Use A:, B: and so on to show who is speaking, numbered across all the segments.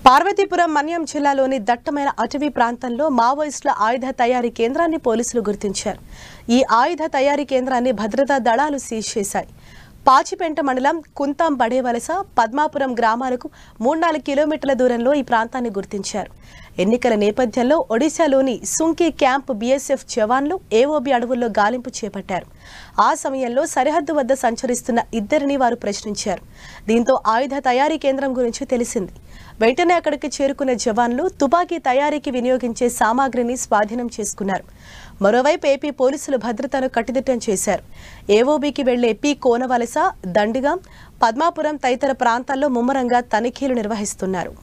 A: పార్వతీపురం మన్యం జిల్లాలోని దట్టమైన అటవీ ప్రాంతంలో మావోయిస్టుల ఆయుధ తయారీ కేంద్రాన్ని పోలీసులు గుర్తించారు. ఈ ఆయుధ తయారీ కేంద్రాన్ని భద్రతా దళాలు సీజ్ చేశాయి. పాచిపెంట మండలం కుంతాం బడేవలస పద్మాపురం గ్రామాలకు 3-4 కిలోమీటర్ల దూరంలో ఈ ప్రాంతాన్ని గుర్తించారు. ఎన్నికల నేపథ్యంలో ఒడిశాలోని సుంకి క్యాంప్ బీఎస్ఎఫ్ జవాన్లు ఏఓబీ అడవుల్లో గాలింపు చేపట్టారు. ఆ సమయంలో సరిహద్దు వద్ద సంచరిస్తున్న ఇద్దరిని వారు ప్రశ్నించారు. దీంతో ఆయుధ తయారీ కేంద్రం గురించి తెలిసింది. వెంటనే అక్కడికి చేరుకున్న జవాన్లు తుపాకీ తయారీకి వినియోగించే సామాగ్రిని స్వాధీనం చేసుకున్నారు. మరోవైపు ఏపీ పోలీసులు భద్రతను కట్టుదిట్టం చేశారు. ఏఓబీకి వెళ్లే పి కోనవలస, దండిగా, పద్మాపురం తదితర ప్రాంతాల్లో ముమ్మరంగా తనిఖీలు నిర్వహిస్తున్నారు.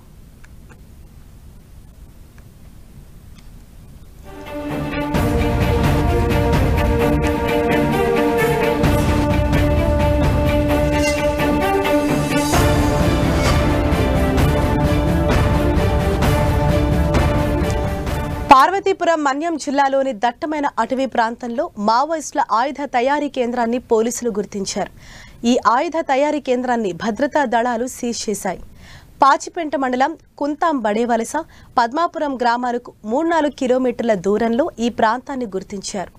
A: పార్వతీపురం మన్యం జిల్లాలోని దట్టమైన అటవీ ప్రాంతంలో మావోయిస్టుల ఆయుధ తయారీ కేంద్రాన్ని పోలీసులు గుర్తించారు. ఈ ఆయుధ తయారీ కేంద్రాన్ని భద్రతా దళాలు సీజ్ చేశాయి. పాచిపెంట మండలం కుంతాం బడేవలస పద్మాపురం గ్రామాలకు 3-4 కిలోమీటర్ల దూరంలో ఈ ప్రాంతాన్ని గుర్తించారు.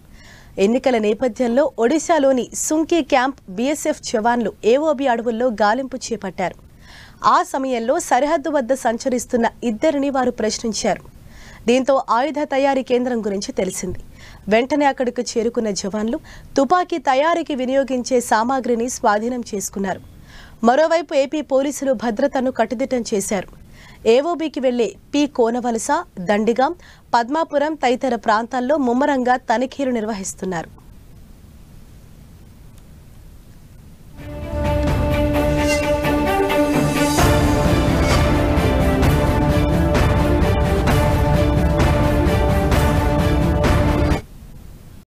A: ఎన్నికల నేపథ్యంలో ఒడిశాలోని సుంకి క్యాంప్ బీఎస్ఎఫ్ జవాన్లు ఏఓబీ అడవుల్లో గాలింపు చేపట్టారు. ఆ సమయంలో సరిహద్దు వద్ద సంచరిస్తున్న ఇద్దరిని వారు ప్రశ్నించారు. దీంతో ఆయుధ తయారీ కేంద్రం గురించి తెలిసింది. వెంటనే అక్కడికి చేరుకున్న జవాన్లు తుపాకీ తయారీకి వినియోగించే సామాగ్రిని స్వాధీనం చేసుకున్నారు. మరోవైపు ఏపీ పోలీసులు భద్రతను కట్టుదిట్టం చేశారు. ఏఓబీకి వెళ్లే పి కోనవలస, దండిగా, పద్మాపురం తదితర ప్రాంతాల్లో ముమ్మరంగా తనిఖీలు నిర్వహిస్తున్నారు.